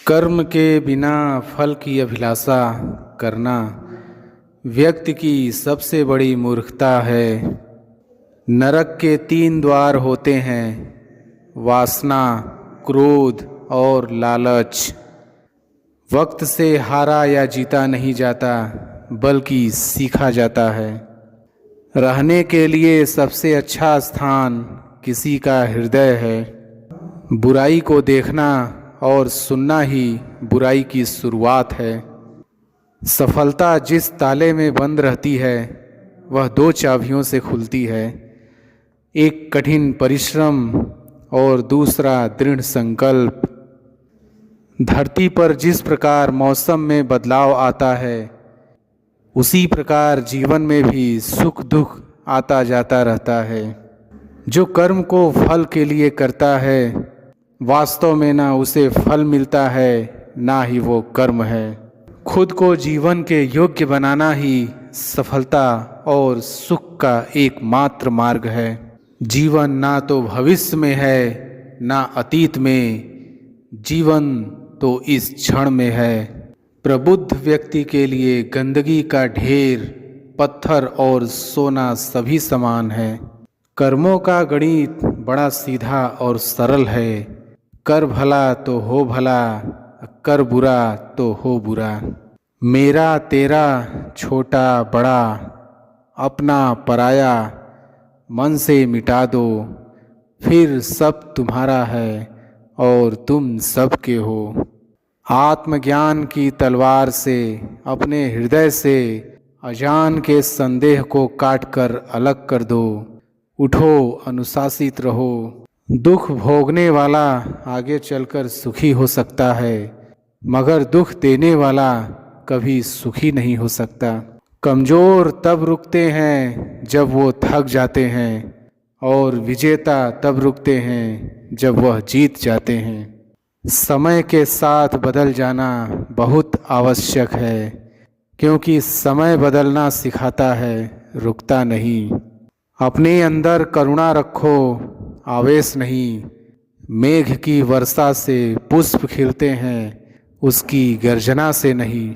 कर्म के बिना फल की अभिलाषा करना व्यक्ति की सबसे बड़ी मूर्खता है। नरक के 3 द्वार होते हैं, वासना, क्रोध और लालच। वक्त से हारा या जीता नहीं जाता, बल्कि सीखा जाता है। रहने के लिए सबसे अच्छा स्थान किसी का हृदय है। बुराई को देखना और सुनना ही बुराई की शुरुआत है। सफलता जिस ताले में बंद रहती है वह 2 चाबियों से खुलती है, एक कठिन परिश्रम और दूसरा दृढ़ संकल्प। धरती पर जिस प्रकार मौसम में बदलाव आता है, उसी प्रकार जीवन में भी सुख दुख आता जाता रहता है। जो कर्म को फल के लिए करता है, वास्तव में ना उसे फल मिलता है, ना ही वो कर्म है। खुद को जीवन के योग्य बनाना ही सफलता और सुख का एकमात्र मार्ग है। जीवन ना तो भविष्य में है, ना अतीत में, जीवन तो इस क्षण में है। प्रबुद्ध व्यक्ति के लिए गंदगी का ढेर, पत्थर और सोना सभी समान है। कर्मों का गणित बड़ा सीधा और सरल है। कर भला तो हो भला, कर बुरा तो हो बुरा। मेरा तेरा, छोटा बड़ा, अपना पराया मन से मिटा दो, फिर सब तुम्हारा है और तुम सब के हो। आत्मज्ञान की तलवार से अपने हृदय से अजान के संदेह को काटकर अलग कर दो। उठो, अनुशासित रहो। दुख भोगने वाला आगे चलकर सुखी हो सकता है, मगर दुख देने वाला कभी सुखी नहीं हो सकता। कमज़ोर तब रुकते हैं जब वो थक जाते हैं, और विजेता तब रुकते हैं जब वह जीत जाते हैं। समय के साथ बदल जाना बहुत आवश्यक है, क्योंकि समय बदलना सिखाता है, रुकता नहीं। अपने अंदर करुणा रखो, आवेश नहीं। मेघ की वर्षा से पुष्प खिलते हैं, उसकी गर्जना से नहीं।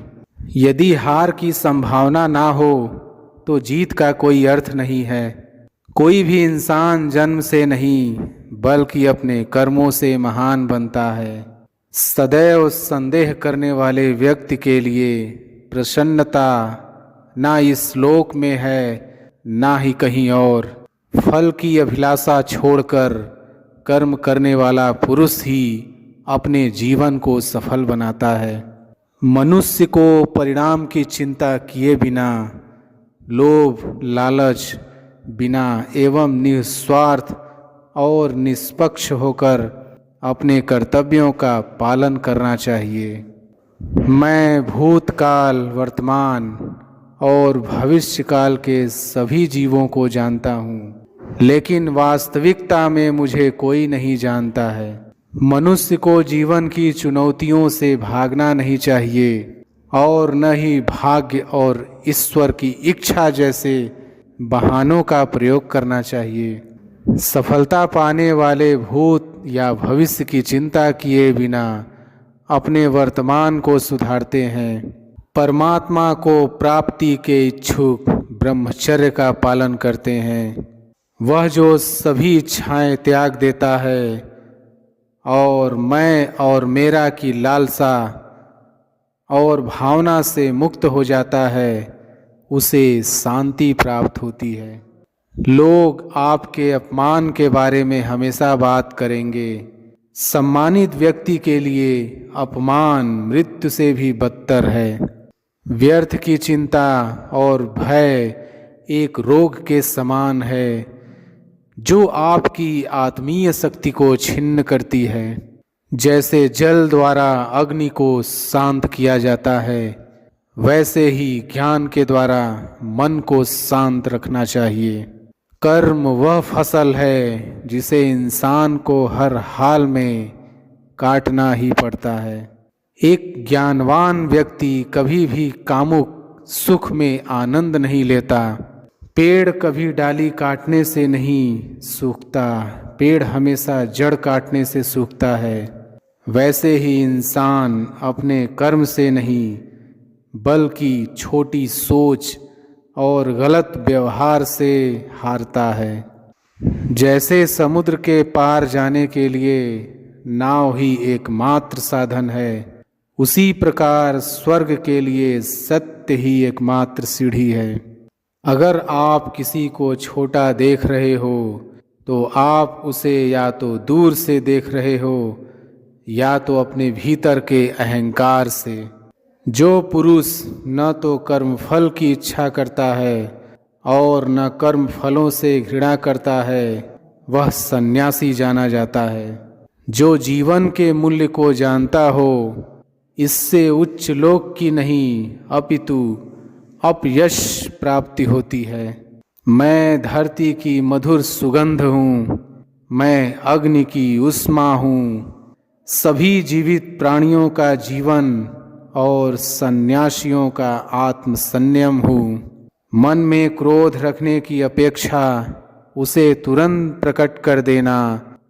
यदि हार की संभावना ना हो तो जीत का कोई अर्थ नहीं है। कोई भी इंसान जन्म से नहीं, बल्कि अपने कर्मों से महान बनता है। सदैव संदेह करने वाले व्यक्ति के लिए प्रसन्नता ना इस लोक में है, ना ही कहीं और। फल की अभिलाषा छोड़कर कर्म करने वाला पुरुष ही अपने जीवन को सफल बनाता है। मनुष्य को परिणाम की चिंता किए बिना, लोभ लालच बिना एवं निस्वार्थ और निष्पक्ष होकर अपने कर्तव्यों का पालन करना चाहिए। मैं भूतकाल, वर्तमान और भविष्यकाल के सभी जीवों को जानता हूँ, लेकिन वास्तविकता में मुझे कोई नहीं जानता है। मनुष्य को जीवन की चुनौतियों से भागना नहीं चाहिए, और न ही भाग्य और ईश्वर की इच्छा जैसे बहानों का प्रयोग करना चाहिए। सफलता पाने वाले भूत या भविष्य की चिंता किए बिना अपने वर्तमान को सुधारते हैं। परमात्मा को प्राप्ति के इच्छुक ब्रह्मचर्य का पालन करते हैं। वह जो सभी इच्छाएं त्याग देता है और मैं और मेरा की लालसा और भावना से मुक्त हो जाता है, उसे शांति प्राप्त होती है। लोग आपके अपमान के बारे में हमेशा बात करेंगे। सम्मानित व्यक्ति के लिए अपमान मृत्यु से भी बदतर है। व्यर्थ की चिंता और भय एक रोग के समान है, जो आपकी आत्मीय शक्ति को छिन्न करती है। जैसे जल द्वारा अग्नि को शांत किया जाता है, वैसे ही ज्ञान के द्वारा मन को शांत रखना चाहिए। कर्म वह फसल है जिसे इंसान को हर हाल में काटना ही पड़ता है। एक ज्ञानवान व्यक्ति कभी भी कामुक सुख में आनंद नहीं लेता। पेड़ कभी डाली काटने से नहीं सूखता, पेड़ हमेशा जड़ काटने से सूखता है। वैसे ही इंसान अपने कर्म से नहीं बल्कि छोटी सोच और गलत व्यवहार से हारता है। जैसे समुद्र के पार जाने के लिए नाव ही एकमात्र साधन है, उसी प्रकार स्वर्ग के लिए सत्य ही एकमात्र सीढ़ी है। अगर आप किसी को छोटा देख रहे हो तो आप उसे या तो दूर से देख रहे हो या तो अपने भीतर के अहंकार से। जो पुरुष न तो कर्मफल की इच्छा करता है और न कर्म फलों से घृणा करता है, वह सन्यासी जाना जाता है। जो जीवन के मूल्य को जानता हो, इससे उच्च लोक की नहीं अपितु अपयश प्राप्ति होती है। मैं धरती की मधुर सुगंध हूँ, मैं अग्नि की उष्मा हूँ, सभी जीवित प्राणियों का जीवन और सन्यासियों का आत्म संयम हूँ। मन में क्रोध रखने की अपेक्षा उसे तुरंत प्रकट कर देना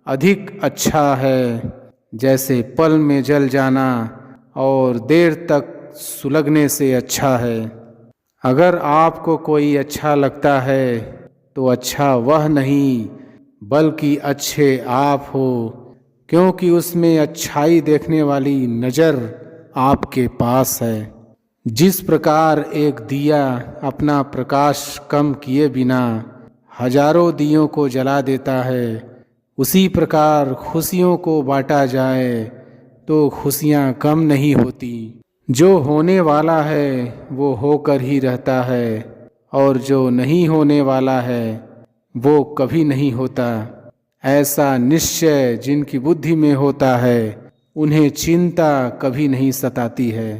अधिक अच्छा है, जैसे पल में जल जाना और देर तक सुलगने से अच्छा है। अगर आपको कोई अच्छा लगता है तो अच्छा वह नहीं बल्कि अच्छे आप हो, क्योंकि उसमें अच्छाई देखने वाली नज़र आपके पास है। जिस प्रकार एक दिया अपना प्रकाश कम किए बिना हजारों दियों को जला देता है, उसी प्रकार खुशियों को बांटा जाए तो खुशियाँ कम नहीं होती। जो होने वाला है वो होकर ही रहता है और जो नहीं होने वाला है वो कभी नहीं होता। ऐसा निश्चय जिनकी बुद्धि में होता है, उन्हें चिंता कभी नहीं सताती है।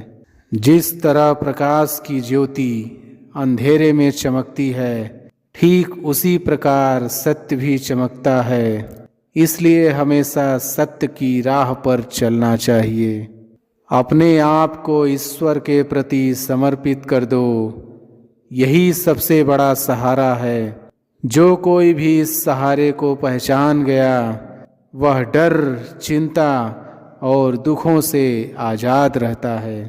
जिस तरह प्रकाश की ज्योति अंधेरे में चमकती है, ठीक उसी प्रकार सत्य भी चमकता है। इसलिए हमेशा सत्य की राह पर चलना चाहिए। अपने आप को ईश्वर के प्रति समर्पित कर दो, यही सबसे बड़ा सहारा है। जो कोई भी इस सहारे को पहचान गया, वह डर, चिंता और दुखों से आज़ाद रहता है।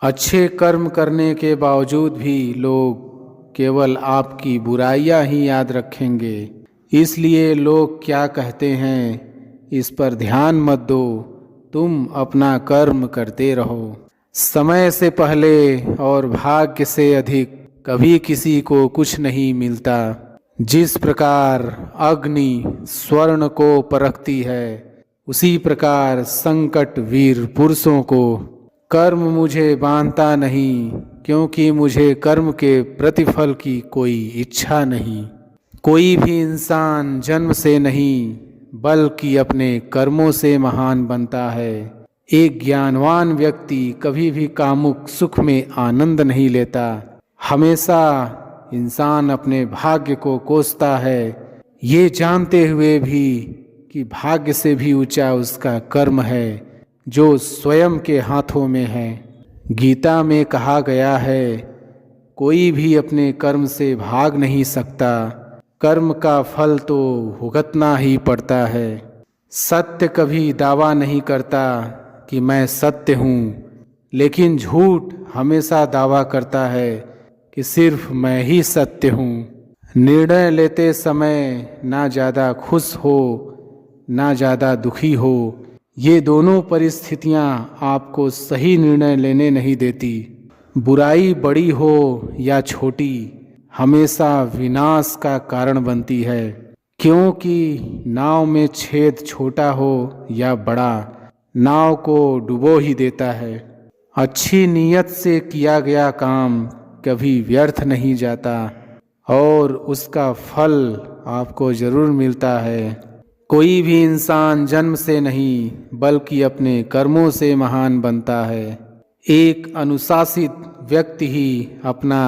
अच्छे कर्म करने के बावजूद भी लोग केवल आपकी बुराइयां ही याद रखेंगे। इसलिए लोग क्या कहते हैं, इस पर ध्यान मत दो, तुम अपना कर्म करते रहो। समय से पहले और भाग्य से अधिक कभी किसी को कुछ नहीं मिलता। जिस प्रकार अग्नि स्वर्ण को परखती है, उसी प्रकार संकट वीर पुरुषों को। कर्म मुझे बांधता नहीं, क्योंकि मुझे कर्म के प्रतिफल की कोई इच्छा नहीं। कोई भी इंसान जन्म से नहीं बल्कि अपने कर्मों से महान बनता है। एक ज्ञानवान व्यक्ति कभी भी कामुक सुख में आनंद नहीं लेता। हमेशा इंसान अपने भाग्य को कोसता है, ये जानते हुए भी कि भाग्य से भी ऊंचा उसका कर्म है जो स्वयं के हाथों में है। गीता में कहा गया है, कोई भी अपने कर्म से भाग नहीं सकता, कर्म का फल तो भुगतना ही पड़ता है। सत्य कभी दावा नहीं करता कि मैं सत्य हूँ, लेकिन झूठ हमेशा दावा करता है कि सिर्फ मैं ही सत्य हूँ। निर्णय लेते समय ना ज़्यादा खुश हो ना ज़्यादा दुखी हो, ये दोनों परिस्थितियाँ आपको सही निर्णय लेने नहीं देती। बुराई बड़ी हो या छोटी, हमेशा विनाश का कारण बनती है, क्योंकि नाव में छेद छोटा हो या बड़ा, नाव को डुबो ही देता है। अच्छी नीयत से किया गया काम कभी व्यर्थ नहीं जाता और उसका फल आपको जरूर मिलता है। कोई भी इंसान जन्म से नहीं बल्कि अपने कर्मों से महान बनता है। एक अनुशासित व्यक्ति ही अपना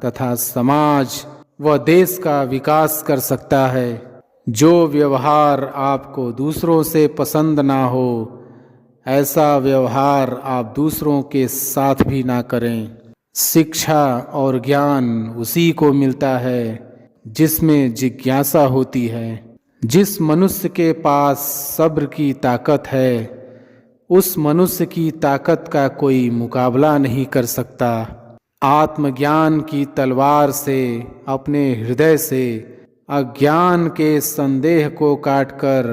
तथा समाज व देश का विकास कर सकता है। जो व्यवहार आपको दूसरों से पसंद ना हो, ऐसा व्यवहार आप दूसरों के साथ भी ना करें। शिक्षा और ज्ञान उसी को मिलता है जिसमें जिज्ञासा होती है। जिस मनुष्य के पास सब्र की ताकत है, उस मनुष्य की ताकत का कोई मुकाबला नहीं कर सकता। आत्मज्ञान की तलवार से अपने हृदय से अज्ञान के संदेह को काटकर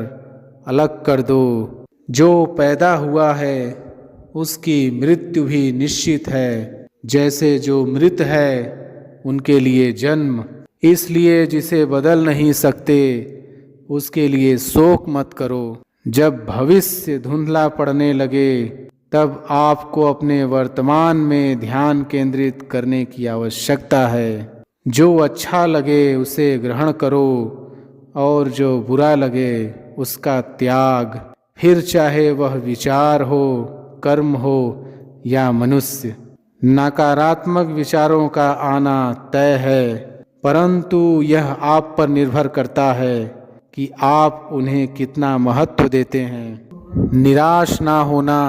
अलग कर दो। जो पैदा हुआ है उसकी मृत्यु भी निश्चित है, जैसे जो मृत है उनके लिए जन्म। इसलिए जिसे बदल नहीं सकते उसके लिए शोक मत करो। जब भविष्य धुंधला पड़ने लगे तब आपको अपने वर्तमान में ध्यान केंद्रित करने की आवश्यकता है। जो अच्छा लगे उसे ग्रहण करो और जो बुरा लगे उसका त्याग। फिर चाहे वह विचार हो, कर्म हो या मनुष्य। नकारात्मक विचारों का आना तय है, परंतु यह आप पर निर्भर करता है कि आप उन्हें कितना महत्व देते हैं। निराश ना होना,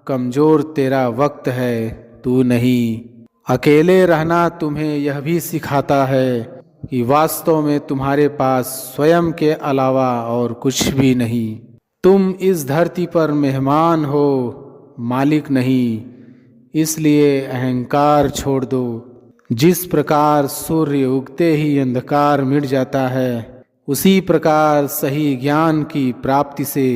कमजोर तेरा वक्त है, तू नहीं। अकेले रहना तुम्हें यह भी सिखाता है कि वास्तव में तुम्हारे पास स्वयं के अलावा और कुछ भी नहीं। तुम इस धरती पर मेहमान हो, मालिक नहीं। इसलिए अहंकार छोड़ दो। जिस प्रकार सूर्य उगते ही अंधकार मिट जाता है, उसी प्रकार सही ज्ञान की प्राप्ति से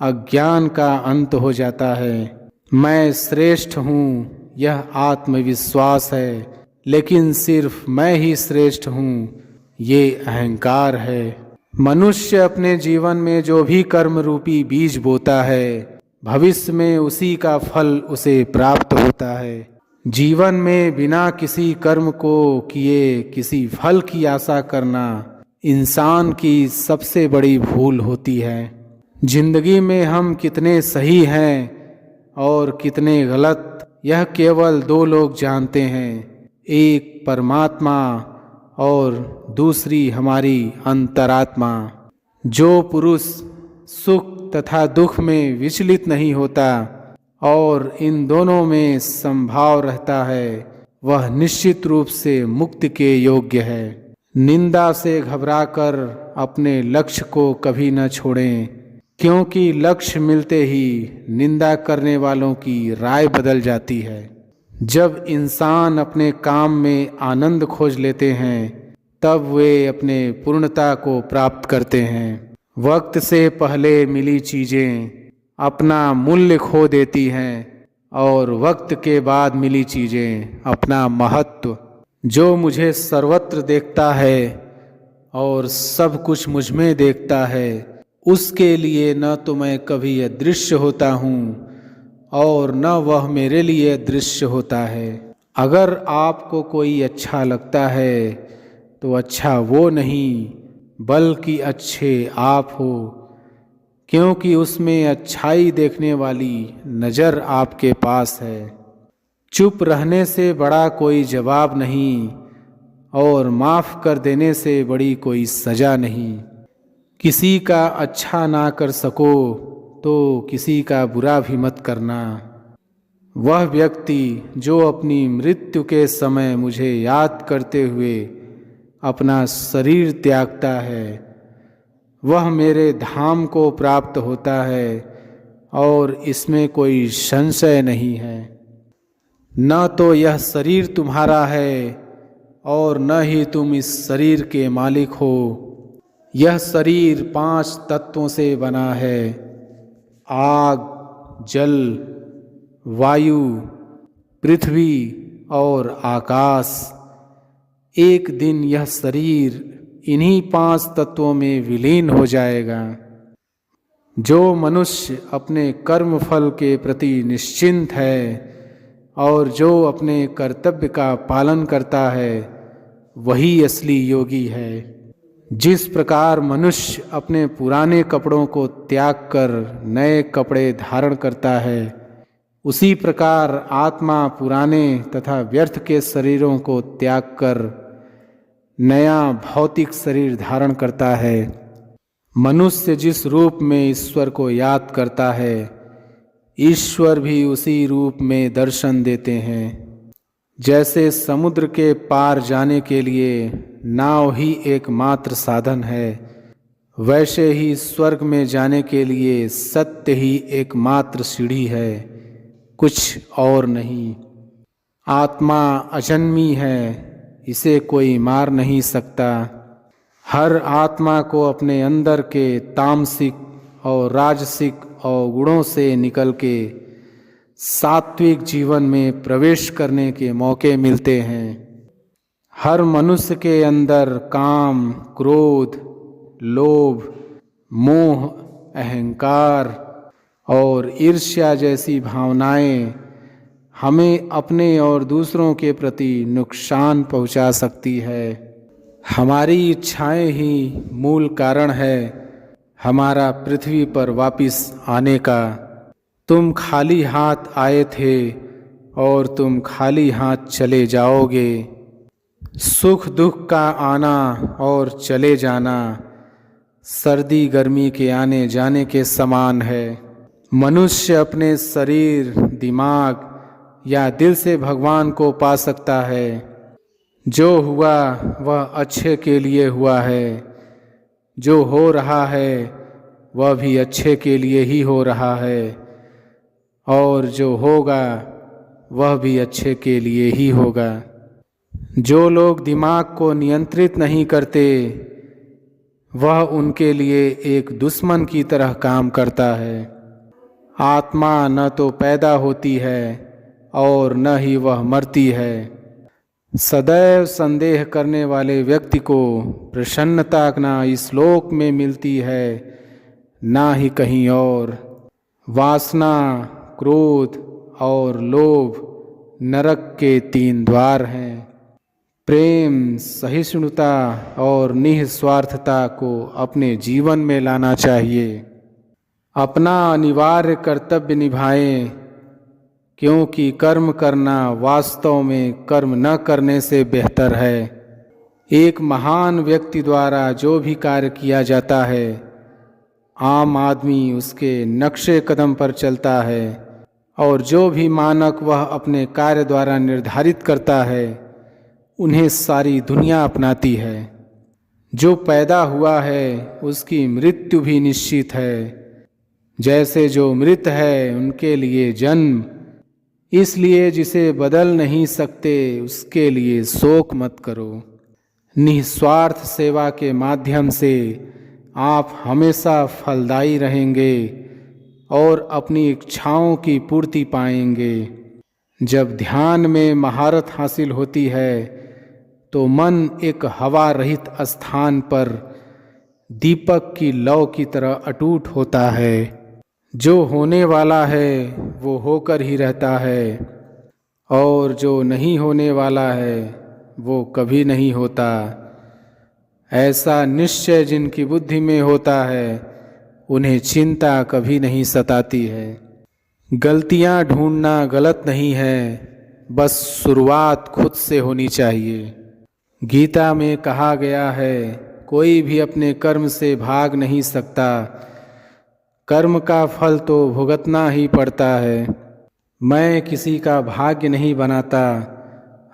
अज्ञान का अंत हो जाता है। मैं श्रेष्ठ हूँ, यह आत्मविश्वास है, लेकिन सिर्फ मैं ही श्रेष्ठ हूँ, ये अहंकार है। मनुष्य अपने जीवन में जो भी कर्म रूपी बीज बोता है, भविष्य में उसी का फल उसे प्राप्त होता है। जीवन में बिना किसी कर्म को किए किसी फल की आशा करना इंसान की सबसे बड़ी भूल होती है। जिंदगी में हम कितने सही हैं और कितने गलत, यह केवल दो लोग जानते हैं, एक परमात्मा और दूसरी हमारी अंतरात्मा। जो पुरुष सुख तथा दुख में विचलित नहीं होता और इन दोनों में संभाव रहता है, वह निश्चित रूप से मुक्ति के योग्य है। निंदा से घबराकर अपने लक्ष्य को कभी न छोड़ें, क्योंकि लक्ष्य मिलते ही निंदा करने वालों की राय बदल जाती है। जब इंसान अपने काम में आनंद खोज लेते हैं तब वे अपने पूर्णता को प्राप्त करते हैं। वक्त से पहले मिली चीज़ें अपना मूल्य खो देती हैं और वक्त के बाद मिली चीज़ें अपना महत्व। जो मुझे सर्वत्र देखता है और सब कुछ मुझ में देखता है, उसके लिए न तो मैं कभी अदृश्य होता हूँ और न वह मेरे लिए अदृश्य होता है। अगर आपको कोई अच्छा लगता है तो अच्छा वो नहीं बल्कि अच्छे आप हो, क्योंकि उसमें अच्छाई देखने वाली नज़र आपके पास है। चुप रहने से बड़ा कोई जवाब नहीं और माफ़ कर देने से बड़ी कोई सज़ा नहीं। किसी का अच्छा ना कर सको तो किसी का बुरा भी मत करना। वह व्यक्ति जो अपनी मृत्यु के समय मुझे याद करते हुए अपना शरीर त्यागता है, वह मेरे धाम को प्राप्त होता है और इसमें कोई संशय नहीं है। न तो यह शरीर तुम्हारा है और न ही तुम इस शरीर के मालिक हो। यह शरीर 5 तत्वों से बना है: आग, जल, वायु, पृथ्वी और आकाश। एक दिन यह शरीर इन्हीं 5 तत्वों में विलीन हो जाएगा। जो मनुष्य अपने कर्म फल के प्रति निश्चिंत है और जो अपने कर्तव्य का पालन करता है, वही असली योगी है। जिस प्रकार मनुष्य अपने पुराने कपड़ों को त्याग कर नए कपड़े धारण करता है, उसी प्रकार आत्मा पुराने तथा व्यर्थ के शरीरों को त्याग कर नया भौतिक शरीर धारण करता है। मनुष्य जिस रूप में ईश्वर को याद करता है, ईश्वर भी उसी रूप में दर्शन देते हैं। जैसे समुद्र के पार जाने के लिए नाव ही एकमात्र साधन है, वैसे ही स्वर्ग में जाने के लिए सत्य ही एकमात्र सीढ़ी है, कुछ और नहीं। आत्मा अजन्मी है, इसे कोई मार नहीं सकता। हर आत्मा को अपने अंदर के तामसिक और राजसिक और गुणों से निकल के सात्विक जीवन में प्रवेश करने के मौके मिलते हैं। हर मनुष्य के अंदर काम, क्रोध, लोभ, मोह, अहंकार और ईर्ष्या जैसी भावनाएं हमें अपने और दूसरों के प्रति नुकसान पहुंचा सकती है। हमारी इच्छाएं ही मूल कारण है हमारा पृथ्वी पर वापस आने का। तुम खाली हाथ आए थे और तुम खाली हाथ चले जाओगे। सुख दुख का आना और चले जाना सर्दी गर्मी के आने जाने के समान है। मनुष्य अपने शरीर, दिमाग या दिल से भगवान को पा सकता है। जो हुआ वह अच्छे के लिए हुआ है, जो हो रहा है वह भी अच्छे के लिए ही हो रहा है, और जो होगा वह भी अच्छे के लिए ही होगा। जो लोग दिमाग को नियंत्रित नहीं करते वह उनके लिए एक दुश्मन की तरह काम करता है। आत्मा न तो पैदा होती है और न ही वह मरती है। सदैव संदेह करने वाले व्यक्ति को प्रसन्नता न इस लोक में मिलती है ना ही कहीं और। वासना, क्रोध और लोभ नरक के 3 द्वार हैं। प्रेम, सहिष्णुता और निस्वार्थता को अपने जीवन में लाना चाहिए। अपना अनिवार्य कर्तव्य निभाएं, क्योंकि कर्म करना वास्तव में कर्म न करने से बेहतर है। एक महान व्यक्ति द्वारा जो भी कार्य किया जाता है, आम आदमी उसके नक्शे कदम पर चलता है, और जो भी मानक वह अपने कार्य द्वारा निर्धारित करता है उन्हें सारी दुनिया अपनाती है। जो पैदा हुआ है उसकी मृत्यु भी निश्चित है। जैसे जो मृत है उनके लिए जन्म, इसलिए जिसे बदल नहीं सकते उसके लिए शोक मत करो। निस्वार्थ सेवा के माध्यम से आप हमेशा फलदायी रहेंगे और अपनी इच्छाओं की पूर्ति पाएंगे। जब ध्यान में महारत हासिल होती है तो मन एक हवा रहित स्थान पर दीपक की लौ की तरह अटूट होता है। जो होने वाला है वो होकर ही रहता है, और जो नहीं होने वाला है वो कभी नहीं होता। ऐसा निश्चय जिनकी बुद्धि में होता है उन्हें चिंता कभी नहीं सताती है। गलतियां ढूंढना गलत नहीं है, बस शुरुआत खुद से होनी चाहिए। गीता में कहा गया है, कोई भी अपने कर्म से भाग नहीं सकता, कर्म का फल तो भुगतना ही पड़ता है। मैं किसी का भाग्य नहीं बनाता,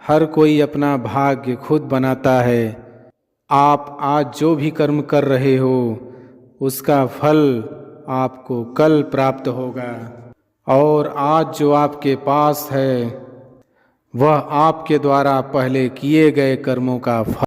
हर कोई अपना भाग्य खुद बनाता है। आप आज जो भी कर्म कर रहे हो उसका फल आपको कल प्राप्त होगा, और आज जो आपके पास है वह आपके द्वारा पहले किए गए कर्मों का फल